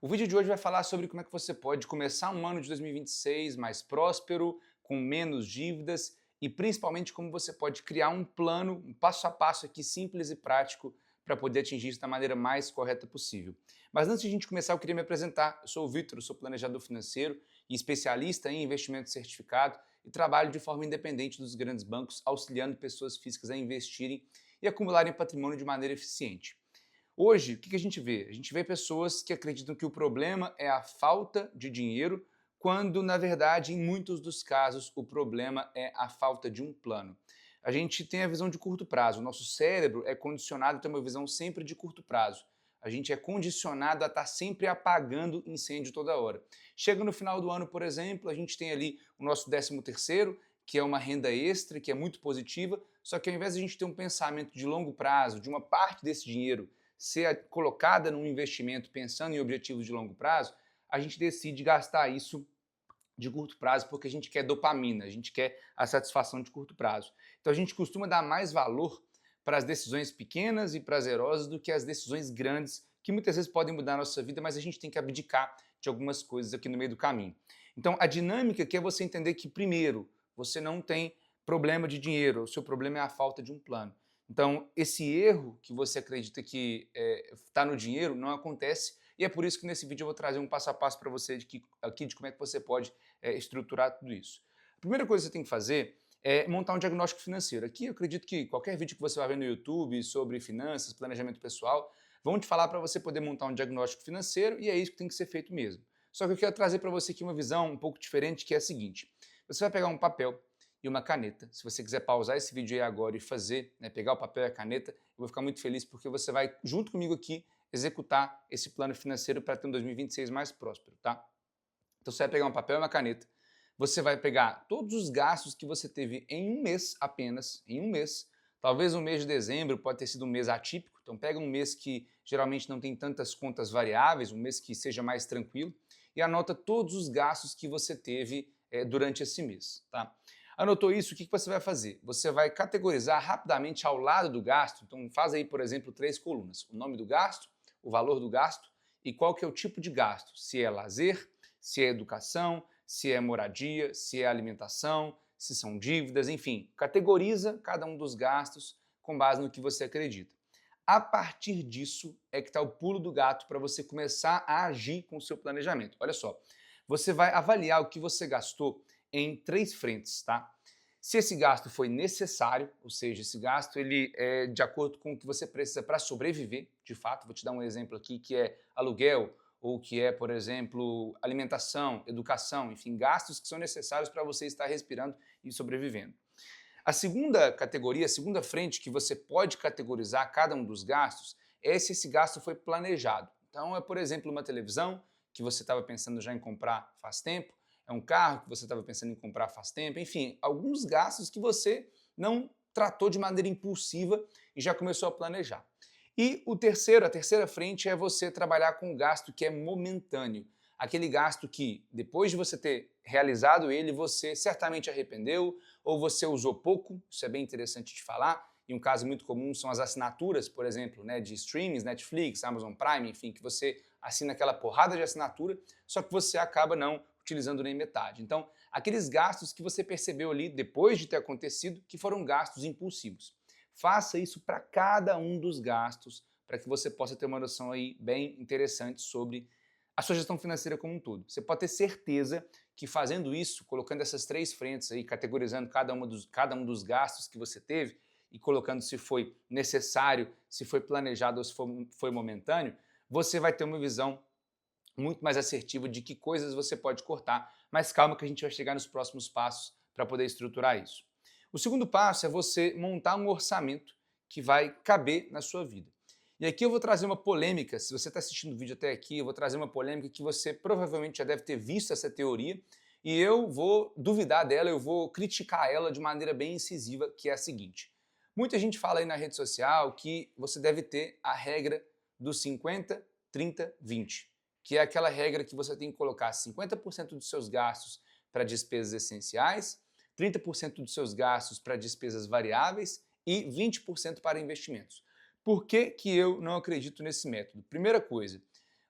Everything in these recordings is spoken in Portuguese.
O vídeo de hoje vai falar sobre como é que você pode começar um ano de 2026 mais próspero, com menos dívidas e principalmente como você pode criar um plano, um passo a passo aqui simples e prático para poder atingir isso da maneira mais correta possível. Mas antes de a gente começar, eu queria me apresentar. Eu sou o Vitor, eu sou planejador financeiro e especialista em investimento certificado e trabalho de forma independente dos grandes bancos, auxiliando pessoas físicas a investirem e acumularem patrimônio de maneira eficiente. Hoje, o que a gente vê? A gente vê pessoas que acreditam que o problema é a falta de dinheiro, quando, na verdade, em muitos dos casos, o problema é a falta de um plano. A gente tem a visão de curto prazo. O nosso cérebro é condicionado a ter uma visão sempre de curto prazo. A gente é condicionado a estar sempre apagando incêndio toda hora. Chega no final do ano, por exemplo, a gente tem ali o nosso 13º, que é uma renda extra, que é muito positiva, só que ao invés de a gente ter um pensamento de longo prazo, de uma parte desse dinheiro ser colocada num investimento pensando em objetivos de longo prazo, a gente decide gastar isso de curto prazo porque a gente quer dopamina, a gente quer a satisfação de curto prazo. Então a gente costuma dar mais valor para as decisões pequenas e prazerosas do que as decisões grandes, que muitas vezes podem mudar a nossa vida, mas a gente tem que abdicar de algumas coisas aqui no meio do caminho. Então a dinâmica aqui é você entender que, primeiro, você não tem problema de dinheiro, o seu problema é a falta de um plano. Então, esse erro que você acredita que está no dinheiro não acontece, e é por isso que nesse vídeo eu vou trazer um passo a passo para você aqui de como é que você pode estruturar tudo isso. A primeira coisa que você tem que fazer é montar um diagnóstico financeiro. Aqui eu acredito que qualquer vídeo que você vai ver no YouTube sobre finanças, planejamento pessoal, vão te falar para você poder montar um diagnóstico financeiro, e é isso que tem que ser feito mesmo. Só que eu quero trazer para você aqui uma visão um pouco diferente, que é a seguinte: você vai pegar um papel e uma caneta. Se você quiser pausar esse vídeo aí agora e fazer, pegar o papel e a caneta, eu vou ficar muito feliz porque você vai, junto comigo aqui, executar esse plano financeiro para ter um 2026 mais próspero, tá? Então você vai pegar um papel e uma caneta, você vai pegar todos os gastos que você teve em um mês apenas, em um mês. Talvez o mês de dezembro pode ter sido um mês atípico, então pega um mês que geralmente não tem tantas contas variáveis, um mês que seja mais tranquilo, e anota todos os gastos que você teve durante esse mês, tá? Anotou isso, o que você vai fazer? Você vai categorizar rapidamente ao lado do gasto, então faz aí, por exemplo, 3 colunas. O nome do gasto, o valor do gasto e qual que é o tipo de gasto. Se é lazer, se é educação, se é moradia, se é alimentação, se são dívidas, enfim. Categoriza cada um dos gastos com base no que você acredita. A partir disso é que está o pulo do gato para você começar a agir com o seu planejamento. Olha só, você vai avaliar o que você gastou em 3 frentes, tá? Se esse gasto foi necessário, ou seja, esse gasto ele é de acordo com o que você precisa para sobreviver, de fato, vou te dar um exemplo aqui que é aluguel, ou que é, por exemplo, alimentação, educação, enfim, gastos que são necessários para você estar respirando e sobrevivendo. A segunda categoria, a segunda frente que você pode categorizar cada um dos gastos é se esse gasto foi planejado. Então é, por exemplo, uma televisão que você estava pensando já em comprar faz tempo, é um carro que você estava pensando em comprar faz tempo, enfim, alguns gastos que você não tratou de maneira impulsiva e já começou a planejar. E a terceira frente é você trabalhar com o gasto que é momentâneo. Aquele gasto que, depois de você ter realizado ele, você certamente arrependeu, ou você usou pouco, isso é bem interessante de falar, e um caso muito comum são as assinaturas, por exemplo, de streamings, Netflix, Amazon Prime, enfim, que você assina aquela porrada de assinatura, só que você acaba não utilizando nem metade. Então, aqueles gastos que você percebeu ali, depois de ter acontecido, que foram gastos impulsivos. Faça isso para cada um dos gastos, para que você possa ter uma noção aí bem interessante sobre a sua gestão financeira como um todo. Você pode ter certeza que fazendo isso, colocando essas 3 frentes aí, categorizando cada um dos gastos que você teve e colocando se foi necessário, se foi planejado ou se foi momentâneo, você vai ter uma visão muito mais assertiva de que coisas você pode cortar. Mas calma que a gente vai chegar nos próximos passos para poder estruturar isso. O segundo passo é você montar um orçamento que vai caber na sua vida. E aqui eu vou trazer uma polêmica, se você está assistindo o vídeo até aqui, eu vou trazer uma polêmica que você provavelmente já deve ter visto essa teoria, e eu vou duvidar dela, eu vou criticar ela de maneira bem incisiva, que é a seguinte. Muita gente fala aí na rede social que você deve ter a regra dos 50, 30, 20, que é aquela regra que você tem que colocar 50% dos seus gastos para despesas essenciais, 30% dos seus gastos para despesas variáveis e 20% para investimentos. Por que eu não acredito nesse método? Primeira coisa,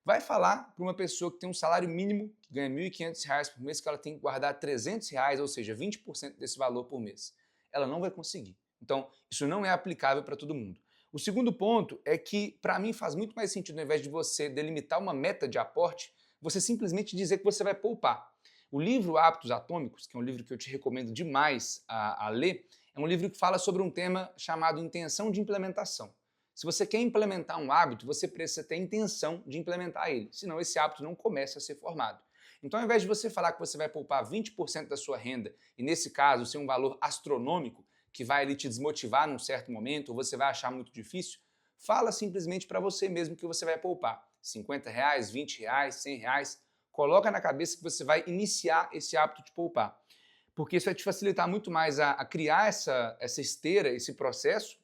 Vai falar para uma pessoa que tem um salário mínimo, que ganha R$ 1.500 por mês, que ela tem que guardar R$ 300, ou seja, 20% desse valor por mês. Ela não vai conseguir. Então, isso não é aplicável para todo mundo. O segundo ponto é que, para mim, faz muito mais sentido, ao invés de você delimitar uma meta de aporte, você simplesmente dizer que você vai poupar. O livro Hábitos Atômicos, que é um livro que eu te recomendo demais a ler, é um livro que fala sobre um tema chamado intenção de implementação. Se você quer implementar um hábito, você precisa ter intenção de implementar ele, senão esse hábito não começa a ser formado. Então, ao invés de você falar que você vai poupar 20% da sua renda, e nesse caso ser um valor astronômico, que vai ali te desmotivar num certo momento, ou você vai achar muito difícil, fala simplesmente para você mesmo que você vai poupar. R$ 50, R$ 20, R$ 100, coloca na cabeça que você vai iniciar esse hábito de poupar. Porque isso vai te facilitar muito mais a criar essa esteira, esse processo,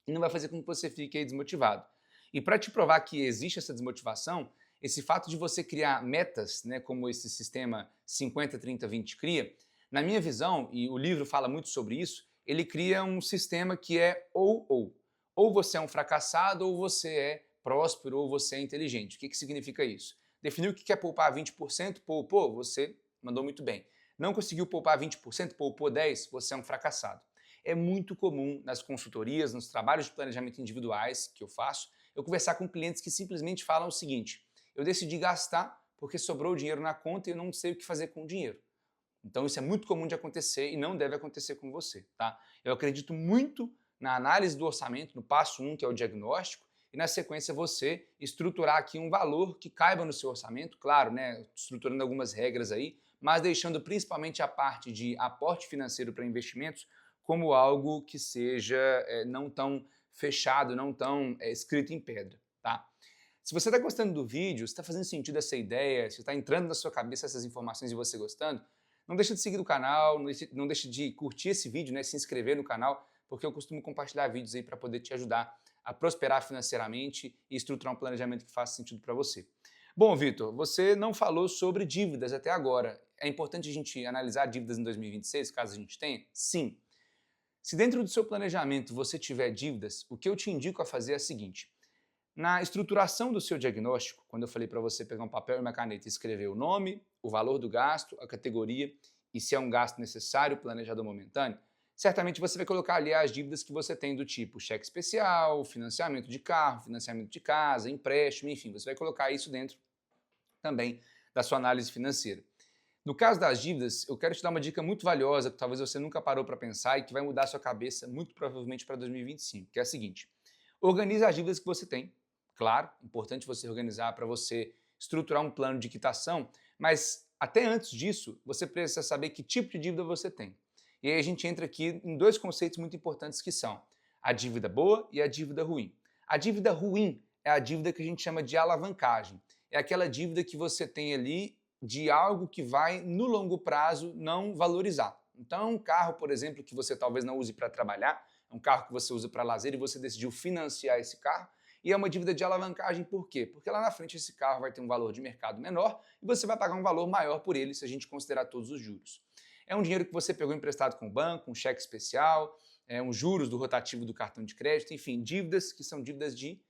e não vai fazer com que você fique aí desmotivado. E para te provar que existe essa desmotivação, esse fato de você criar metas, né, como esse sistema 50, 30, 20 cria, na minha visão, e o livro fala muito sobre isso, ele cria um sistema que é ou. Ou você é um fracassado, ou você é próspero, ou você é inteligente. O que significa isso? Definiu que quer poupar 20%, poupou, você mandou muito bem. Não conseguiu poupar 20%, poupou 10%, você é um fracassado. É muito comum nas consultorias, nos trabalhos de planejamento individuais que eu faço, eu conversar com clientes que simplesmente falam o seguinte: eu decidi gastar porque sobrou dinheiro na conta e eu não sei o que fazer com o dinheiro. Então isso é muito comum de acontecer e não deve acontecer com você, tá? Eu acredito muito na análise do orçamento, no passo 1, que é o diagnóstico, e na sequência você estruturar aqui um valor que caiba no seu orçamento, claro, né, estruturando algumas regras aí, mas deixando principalmente a parte de aporte financeiro para investimentos como algo que seja não tão fechado, não tão escrito em pedra, tá? Se você está gostando do vídeo, se está fazendo sentido essa ideia, se está entrando na sua cabeça essas informações e você gostando, não deixe de seguir o canal, não deixe de curtir esse vídeo, né, se inscrever no canal, porque eu costumo compartilhar vídeos aí para poder te ajudar a prosperar financeiramente e estruturar um planejamento que faça sentido para você. Bom, Vitor, você não falou sobre dívidas até agora. É importante a gente analisar dívidas em 2026, caso a gente tenha? Sim. Se dentro do seu planejamento você tiver dívidas, o que eu te indico a fazer é o seguinte: na estruturação do seu diagnóstico, quando eu falei para você pegar um papel e uma caneta e escrever o nome, o valor do gasto, a categoria e se é um gasto necessário, planejado ou momentâneo, certamente você vai colocar ali as dívidas que você tem do tipo cheque especial, financiamento de carro, financiamento de casa, empréstimo, enfim, você vai colocar isso dentro também da sua análise financeira. No caso das dívidas, eu quero te dar uma dica muito valiosa que talvez você nunca parou para pensar e que vai mudar a sua cabeça muito provavelmente para 2025, que é a seguinte: organize as dívidas que você tem. Claro, importante você organizar para você estruturar um plano de quitação, mas até antes disso, você precisa saber que tipo de dívida você tem. E aí a gente entra aqui em dois conceitos muito importantes que são a dívida boa e a dívida ruim. A dívida ruim é a dívida que a gente chama de alavancagem. É aquela dívida que você tem ali de algo que vai, no longo prazo, não valorizar. Então, um carro, por exemplo, que você talvez não use para trabalhar, é um carro que você usa para lazer e você decidiu financiar esse carro, e é uma dívida de alavancagem, por quê? Porque lá na frente esse carro vai ter um valor de mercado menor e você vai pagar um valor maior por ele se a gente considerar todos os juros. É um dinheiro que você pegou emprestado com o banco, um cheque especial, uns juros do rotativo do cartão de crédito, enfim, dívidas que são dívidas de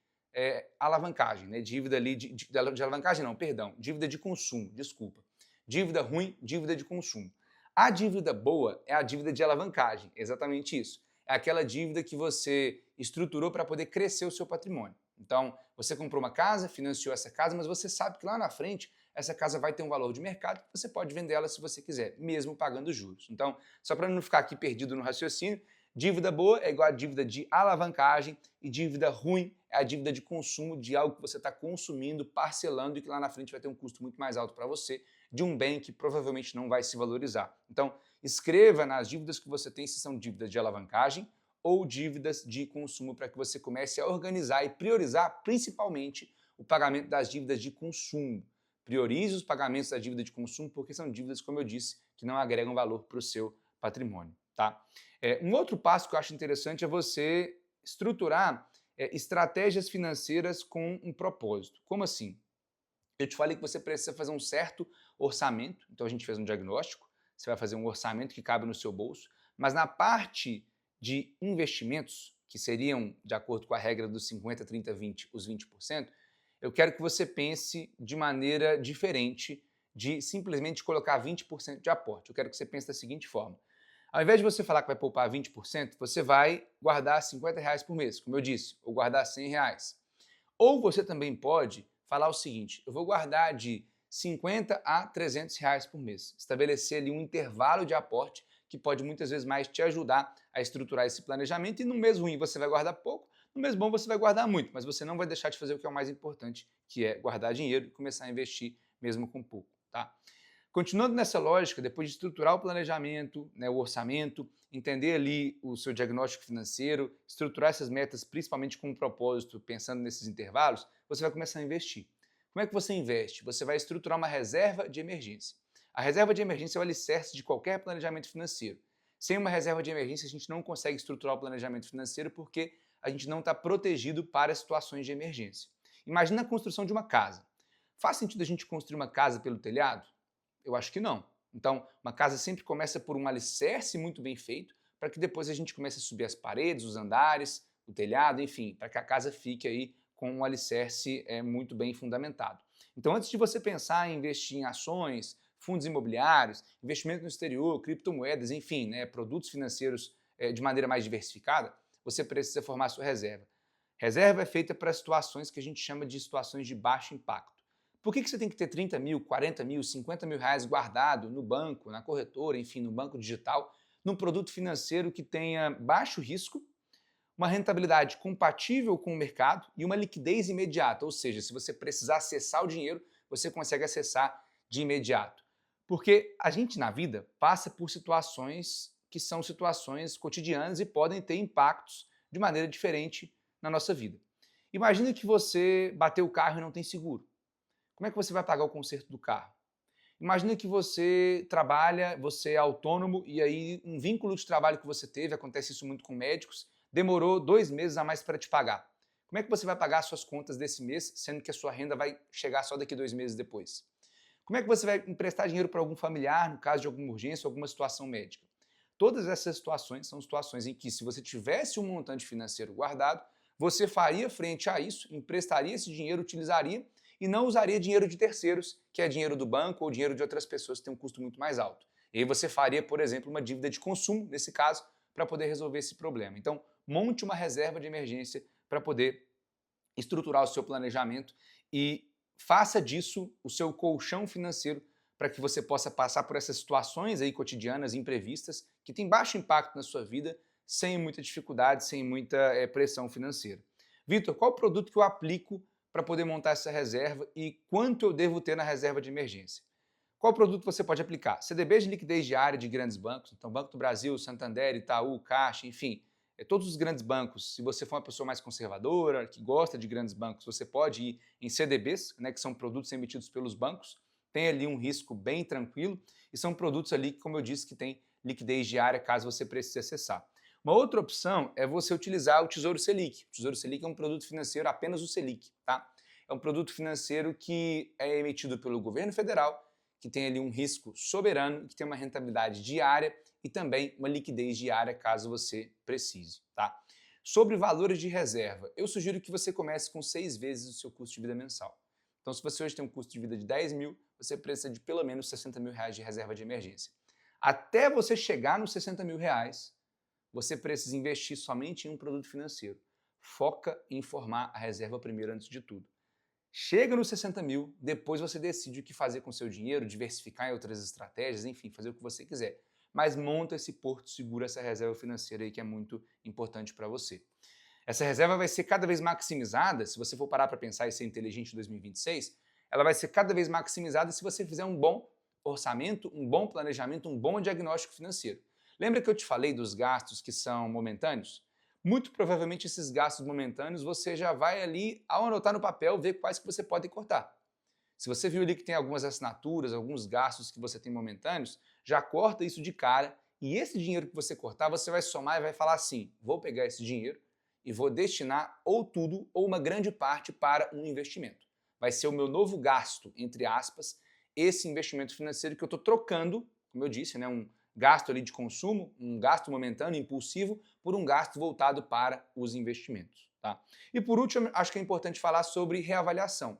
alavancagem, né? Dívida ali de alavancagem não, perdão, dívida de consumo, desculpa. Dívida ruim, dívida de consumo. A dívida boa é a dívida de alavancagem, exatamente isso. É aquela dívida que você estruturou para poder crescer o seu patrimônio. Então, você comprou uma casa, financiou essa casa, mas você sabe que lá na frente essa casa vai ter um valor de mercado que você pode vender ela se você quiser, mesmo pagando juros. Então, só para não ficar aqui perdido no raciocínio, dívida boa é igual a dívida de alavancagem e dívida ruim é a dívida de consumo de algo que você está consumindo, parcelando e que lá na frente vai ter um custo muito mais alto para você, de um bem que provavelmente não vai se valorizar. Então, escreva nas dívidas que você tem se são dívidas de alavancagem ou dívidas de consumo para que você comece a organizar e priorizar principalmente o pagamento das dívidas de consumo. Priorize os pagamentos da dívida de consumo porque são dívidas, como eu disse, que não agregam valor para o seu patrimônio. Tá? Um outro passo que eu acho interessante é você estruturar estratégias financeiras com um propósito. Como assim? Eu te falei que você precisa fazer um certo orçamento, então a gente fez um diagnóstico, você vai fazer um orçamento que cabe no seu bolso, mas na parte de investimentos, que seriam, de acordo com a regra dos 50, 30, 20, os 20%, eu quero que você pense de maneira diferente de simplesmente colocar 20% de aporte. Eu quero que você pense da seguinte forma. Ao invés de você falar que vai poupar 20%, você vai guardar R$ 50 por mês, como eu disse, ou guardar R$ 100. Ou você também pode falar o seguinte, eu vou guardar de 50 a R$ 300 por mês. Estabelecer ali um intervalo de aporte que pode muitas vezes mais te ajudar a estruturar esse planejamento, e no mês ruim você vai guardar pouco, no mês bom você vai guardar muito, mas você não vai deixar de fazer o que é o mais importante, que é guardar dinheiro e começar a investir mesmo com pouco, tá? Continuando nessa lógica, depois de estruturar o planejamento, né, o orçamento, entender ali o seu diagnóstico financeiro, estruturar essas metas principalmente com um propósito, pensando nesses intervalos, você vai começar a investir. Como é que você investe? Você vai estruturar uma reserva de emergência. A reserva de emergência é o alicerce de qualquer planejamento financeiro. Sem uma reserva de emergência, a gente não consegue estruturar o planejamento financeiro porque a gente não está protegido para situações de emergência. Imagina a construção de uma casa. Faz sentido a gente construir uma casa pelo telhado? Eu acho que não. Então, uma casa sempre começa por um alicerce muito bem feito, para que depois a gente comece a subir as paredes, os andares, o telhado, enfim, para que a casa fique aí com um alicerce muito bem fundamentado. Então, antes de você pensar em investir em ações, fundos imobiliários, investimento no exterior, criptomoedas, enfim, né, produtos financeiros de maneira mais diversificada, você precisa formar a sua reserva. Reserva é feita para situações que a gente chama de situações de baixo impacto. Por que você tem que ter 30 mil, 40 mil, 50 mil reais guardado no banco, na corretora, enfim, no banco digital, num produto financeiro que tenha baixo risco, uma rentabilidade compatível com o mercado e uma liquidez imediata? Ou seja, se você precisar acessar o dinheiro, você consegue acessar de imediato. Porque a gente na vida passa por situações que são situações cotidianas e podem ter impactos de maneira diferente na nossa vida. Imagina que você bateu o carro e não tem seguro. Como é que você vai pagar o conserto do carro? Imagina que você trabalha, você é autônomo e aí um vínculo de trabalho que você teve, acontece isso muito com médicos, demorou 2 meses a mais para te pagar. Como é que você vai pagar as suas contas desse mês, sendo que a sua renda vai chegar só daqui 2 meses depois? Como é que você vai emprestar dinheiro para algum familiar, no caso de alguma urgência ou alguma situação médica? Todas essas situações são situações em que, se você tivesse um montante financeiro guardado, você faria frente a isso, emprestaria esse dinheiro, utilizaria e não usaria dinheiro de terceiros, que é dinheiro do banco ou dinheiro de outras pessoas que tem um custo muito mais alto. E aí você faria, por exemplo, uma dívida de consumo, nesse caso, para poder resolver esse problema. Então, monte uma reserva de emergência para poder estruturar o seu planejamento e faça disso o seu colchão financeiro para que você possa passar por essas situações aí cotidianas, imprevistas, que têm baixo impacto na sua vida, sem muita dificuldade, sem muita pressão financeira. Vitor, qual produto que eu aplico para poder montar essa reserva e quanto eu devo ter na reserva de emergência? Qual produto você pode aplicar? CDBs de liquidez diária de grandes bancos, então Banco do Brasil, Santander, Itaú, Caixa, enfim, todos os grandes bancos. Se você for uma pessoa mais conservadora, que gosta de grandes bancos, você pode ir em CDBs, né, que são produtos emitidos pelos bancos, tem ali um risco bem tranquilo e são produtos ali, como eu disse, que tem liquidez diária caso você precise acessar. Uma outra opção é você utilizar o Tesouro Selic. O Tesouro Selic é um produto financeiro, apenas o Selic, tá? É um produto financeiro que é emitido pelo governo federal, que tem ali um risco soberano, que tem uma rentabilidade diária e também uma liquidez diária caso você precise, tá? Sobre valores de reserva, eu sugiro que você comece com 6 vezes o seu custo de vida mensal. Então, se você hoje tem um custo de vida de 10 mil, você precisa de pelo menos 60 mil reais de reserva de emergência. Até você chegar nos 60 mil reais, você precisa investir somente em um produto financeiro. Foca em formar a reserva primeiro antes de tudo. Chega nos 60 mil, depois você decide o que fazer com o seu dinheiro, diversificar em outras estratégias, enfim, fazer o que você quiser. Mas monta esse porto seguro, essa reserva financeira aí que é muito importante para você. Essa reserva vai ser cada vez maximizada, se você for parar para pensar e ser inteligente em 2026, ela vai ser cada vez maximizada se você fizer um bom orçamento, um bom planejamento, um bom diagnóstico financeiro. Lembra que eu te falei dos gastos que são momentâneos? Muito provavelmente esses gastos momentâneos você já vai ali, ao anotar no papel, ver quais que você pode cortar. Se você viu ali que tem algumas assinaturas, alguns gastos que você tem momentâneos, já corta isso de cara e esse dinheiro que você cortar, você vai somar e vai falar assim, vou pegar esse dinheiro e vou destinar ou tudo ou uma grande parte para um investimento. Vai ser o meu novo gasto, entre aspas, esse investimento financeiro que eu estou trocando, como eu disse, né, um gasto ali de consumo, um gasto momentâneo, impulsivo, por um gasto voltado para os investimentos. tá? E por último, acho que é importante falar sobre reavaliação.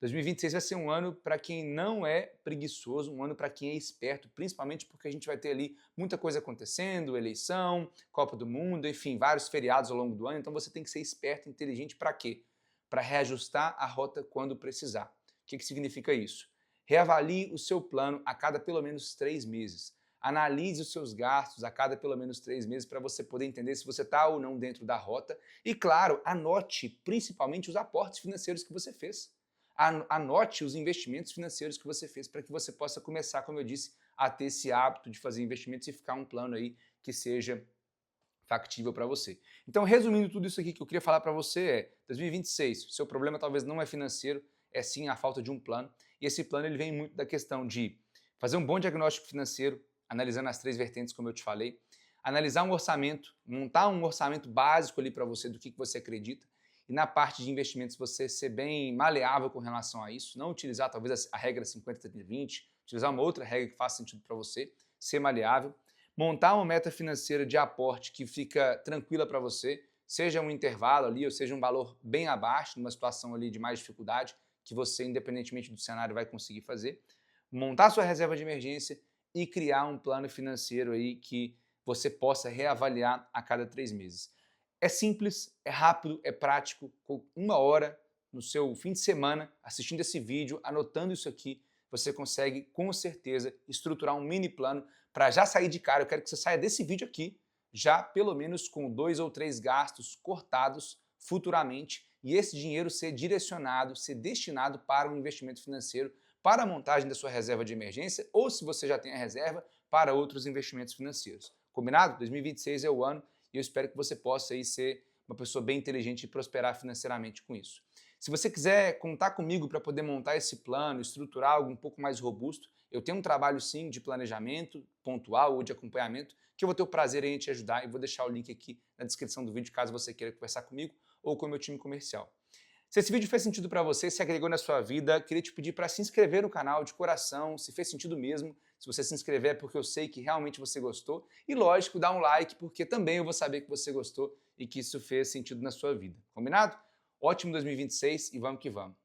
2026 vai ser um ano para quem não é preguiçoso, um ano para quem é esperto, principalmente porque a gente vai ter ali muita coisa acontecendo, eleição, Copa do Mundo, enfim, vários feriados ao longo do ano, então você tem que ser esperto e inteligente para quê? Para reajustar a rota quando precisar. O que significa isso? Reavalie o seu plano a cada pelo menos 3 meses. Analise os seus gastos a cada pelo menos 3 meses para você poder entender se você está ou não dentro da rota. E claro, anote principalmente os aportes financeiros que você fez. Anote os investimentos financeiros que você fez para que você possa começar, como eu disse, a ter esse hábito de fazer investimentos e ficar um plano aí que seja factível para você. Então, resumindo tudo isso aqui que eu queria falar para você é, 2026, seu problema talvez não é financeiro, é sim a falta de um plano, e esse plano ele vem muito da questão de fazer um bom diagnóstico financeiro, analisando as 3 vertentes como eu te falei, analisar um orçamento, montar um orçamento básico ali para você do que você acredita, e na parte de investimentos você ser bem maleável com relação a isso, não utilizar talvez a regra 50-30-20, utilizar uma outra regra que faça sentido para você, ser maleável, montar uma meta financeira de aporte que fica tranquila para você, seja um intervalo ali ou seja um valor bem abaixo, numa situação ali de mais dificuldade, que você, independentemente do cenário, vai conseguir fazer, montar sua reserva de emergência e criar um plano financeiro aí que você possa reavaliar a cada 3 meses. É simples, é rápido, é prático, com 1 hora no seu fim de semana, assistindo esse vídeo, anotando isso aqui, você consegue com certeza estruturar um mini plano para já sair de cara. Eu quero que você saia desse vídeo aqui já pelo menos com 2 ou 3 gastos cortados futuramente e esse dinheiro ser direcionado, ser destinado para um investimento financeiro, para a montagem da sua reserva de emergência ou, se você já tem a reserva, para outros investimentos financeiros. Combinado? 2026 é o ano e eu espero que você possa aí ser uma pessoa bem inteligente e prosperar financeiramente com isso. Se você quiser contar comigo para poder montar esse plano, estruturar algo um pouco mais robusto, eu tenho um trabalho sim de planejamento pontual ou de acompanhamento que eu vou ter o prazer em te ajudar e vou deixar o link aqui na descrição do vídeo caso você queira conversar comigo ou com o meu time comercial. Se esse vídeo fez sentido para você, se agregou na sua vida, queria te pedir para se inscrever no canal de coração, se fez sentido mesmo. Se você se inscrever é porque eu sei que realmente você gostou. E lógico, dá um like porque também eu vou saber que você gostou e que isso fez sentido na sua vida. Combinado? Ótimo 2026 e vamos que vamos.